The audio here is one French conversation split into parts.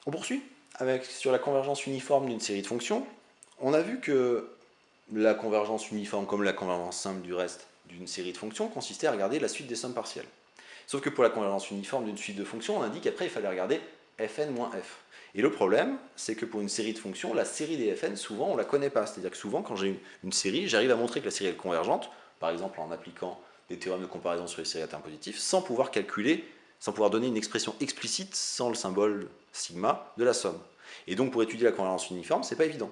On poursuit sur la convergence uniforme d'une série de fonctions. On a vu que la convergence uniforme, comme la convergence simple du reste d'une série de fonctions, consistait à regarder la suite des sommes partielles. Sauf que pour la convergence uniforme d'une suite de fonctions, on indique qu'après il fallait regarder fn moins f. Et le problème, c'est que pour une série de fonctions, la série des fn, souvent, on ne la connaît pas. C'est-à-dire que souvent, quand j'ai une série, j'arrive à montrer que la série est convergente, par exemple en appliquant des théorèmes de comparaison sur les séries à termes positifs, sans pouvoir calculer, sans pouvoir donner une expression explicite sans le symbole sigma de la somme. Et donc, pour étudier la convergence uniforme, c'est pas évident.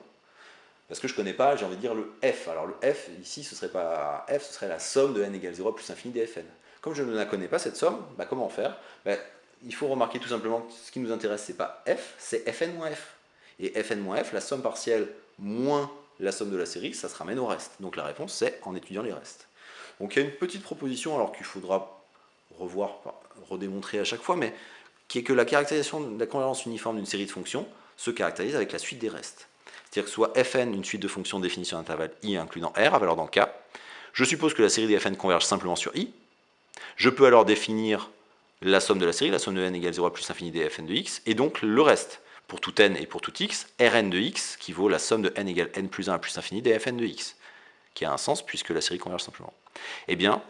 Parce que je ne connais pas, j'ai envie de dire le f. Alors le f, ici, ce serait pas f, ce serait la somme de n égale 0 plus l'infini des fn. Comme je ne la connais pas, cette somme, comment faire? Il faut remarquer tout simplement que ce qui nous intéresse, c'est pas f, c'est fn moins f. Et fn moins f, la somme partielle moins la somme de la série, ça se ramène au reste. Donc la réponse, c'est en étudiant les restes. Donc il y a une petite proposition, alors qu'il faudra revoir, redémontrer à chaque fois, mais qui est que la caractérisation de la convergence uniforme d'une série de fonctions se caractérise avec la suite des restes. C'est-à-dire que soit fn une suite de fonctions définies sur un intervalle i incluant r à valeur dans k, je suppose que la série des fn converge simplement sur i, je peux alors définir la somme de la série, la somme de n égale 0 à plus l'infini des fn de x, et donc le reste, pour tout n et pour tout x, Rn de x, qui vaut la somme de n égale n plus 1 à plus l'infini des fn de x, qui a un sens puisque la série converge simplement. Eh bien,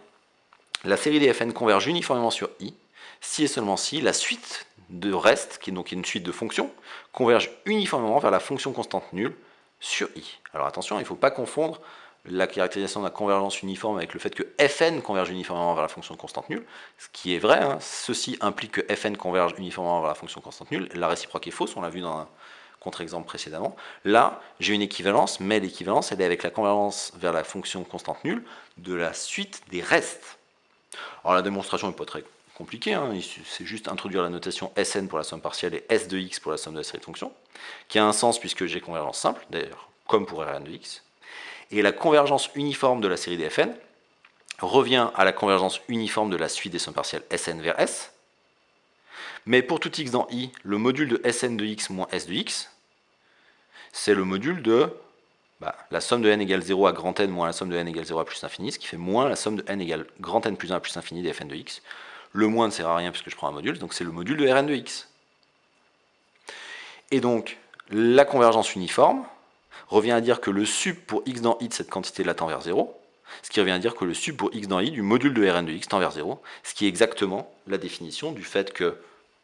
la série des fn converge uniformément sur i, si et seulement si la suite de reste, qui est donc une suite de fonctions, converge uniformément vers la fonction constante nulle sur i. Alors attention, il ne faut pas confondre la caractérisation de la convergence uniforme avec le fait que fn converge uniformément vers la fonction constante nulle, ce qui est vrai, ceci implique que fn converge uniformément vers la fonction constante nulle, la réciproque est fausse, on l'a vu dans un contre-exemple précédemment. Là, j'ai une équivalence, mais l'équivalence, elle est avec la convergence vers la fonction constante nulle de la suite des restes. Alors la démonstration n'est pas très compliquée, c'est juste introduire la notation Sn pour la somme partielle et S de x pour la somme de la série de fonctions, qui a un sens puisque j'ai convergence simple, d'ailleurs, comme pour Rn de x. Et la convergence uniforme de la série des Fn revient à la convergence uniforme de la suite des sommes partielles Sn vers S, mais pour tout x dans i, le module de Sn de x moins S de x, c'est le module de la somme de n égale 0 à grand n moins la somme de n égale 0 à plus l'infini, ce qui fait moins la somme de n égale grand n plus 1 à plus l'infini des Fn de x. Le moins ne sert à rien puisque je prends un module, donc c'est le module de Rn de x. Et donc, la convergence uniforme revient à dire que le sup pour x dans i de cette quantité-là tend vers 0, ce qui revient à dire que le sup pour x dans i du module de Rn de x tend vers 0, ce qui est exactement la définition du fait que,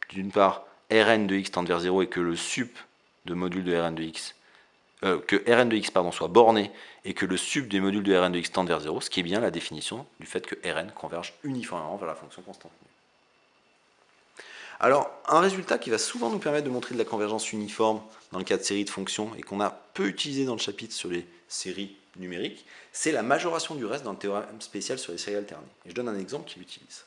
d'une part, Rn de x tend vers 0 et que le sup de module de Rn de x que Rn de x soit borné et que le sup des modules de Rn de x tende vers 0, ce qui est bien la définition du fait que Rn converge uniformément vers la fonction constante nulle. Alors, un résultat qui va souvent nous permettre de montrer de la convergence uniforme dans le cas de séries de fonctions et qu'on a peu utilisé dans le chapitre sur les séries numériques, c'est la majoration du reste dans le théorème spécial sur les séries alternées. Et je donne un exemple qui l'utilise.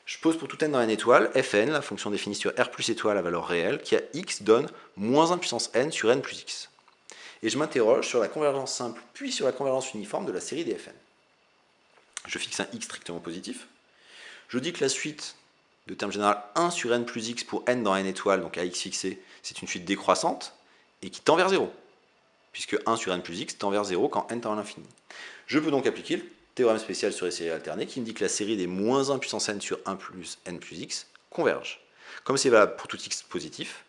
Je pose pour tout n dans n étoile, fn, la fonction définie sur r plus étoile à valeur réelle, qui à x donne moins 1 puissance n sur n plus x. Et je m'interroge sur la convergence simple, puis sur la convergence uniforme de la série des Fn. Je fixe un x strictement positif. Je dis que la suite de terme général 1 sur n plus x pour n dans n étoile, donc à x fixé, c'est une suite décroissante et qui tend vers 0, puisque 1 sur n plus x tend vers 0 quand n tend à l'infini. Je peux donc appliquer le théorème spécial sur les séries alternées qui me dit que la série des moins 1 puissance n sur 1 plus n plus x converge. Comme c'est valable pour tout x positif,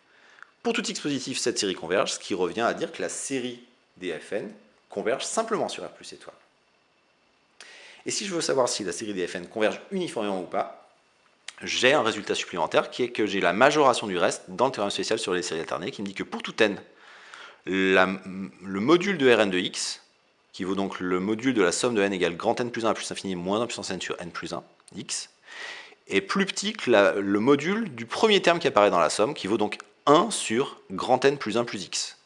pour tout x positif, cette série converge, ce qui revient à dire que la série des Fn converge simplement sur R plus étoile. Et si je veux savoir si la série des Fn converge uniformément ou pas, j'ai un résultat supplémentaire qui est que j'ai la majoration du reste dans le théorème spécial sur les séries alternées qui me dit que pour tout n, le module de Rn de x, qui vaut donc le module de la somme de n égale grand n plus 1 à plus l'infini moins 1 puissance n sur n plus 1, x, est plus petit que le module du premier terme qui apparaît dans la somme, qui vaut donc 1 sur grand n plus 1 plus x.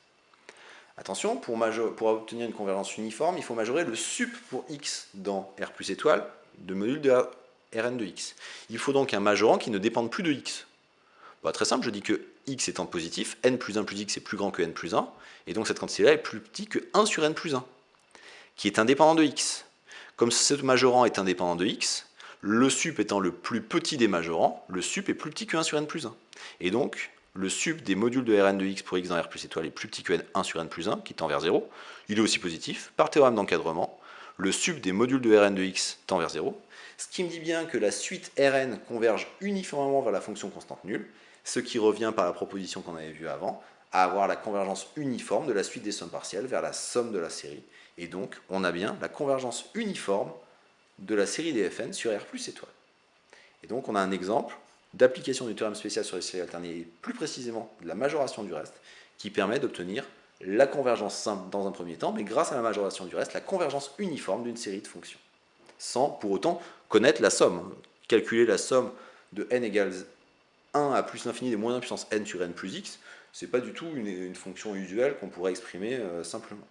Attention, pour obtenir une convergence uniforme, il faut majorer le sup pour x dans R plus étoile de module de Rn de x. Il faut donc un majorant qui ne dépende plus de x. Très simple, je dis que x étant positif, n plus 1 plus x est plus grand que n plus 1, et donc cette quantité-là est plus petite que 1 sur n plus 1, qui est indépendant de x. Comme ce majorant est indépendant de x, le sup étant le plus petit des majorants, le sup est plus petit que 1 sur n plus 1. Et donc, le sup des modules de Rn de x pour x dans R plus étoile est plus petit que 1 sur n plus 1, qui tend vers 0. Il est aussi positif. Par théorème d'encadrement, le sup des modules de Rn de x tend vers 0, ce qui me dit bien que la suite Rn converge uniformément vers la fonction constante nulle, Ce qui revient par la proposition qu'on avait vue avant, à avoir la convergence uniforme de la suite des sommes partielles vers la somme de la série. Et donc, on a bien la convergence uniforme de la série des Fn sur R plus étoile. Et donc, on a un exemple d'application du théorème spécial sur les séries alternées, et plus précisément de la majoration du reste, qui permet d'obtenir la convergence simple dans un premier temps, mais grâce à la majoration du reste, la convergence uniforme d'une série de fonctions, sans pour autant connaître la somme. Calculer la somme de n égale 1 à plus l'infini de moins 1 puissance n sur n plus x, c'est pas du tout une fonction usuelle qu'on pourrait exprimer simplement.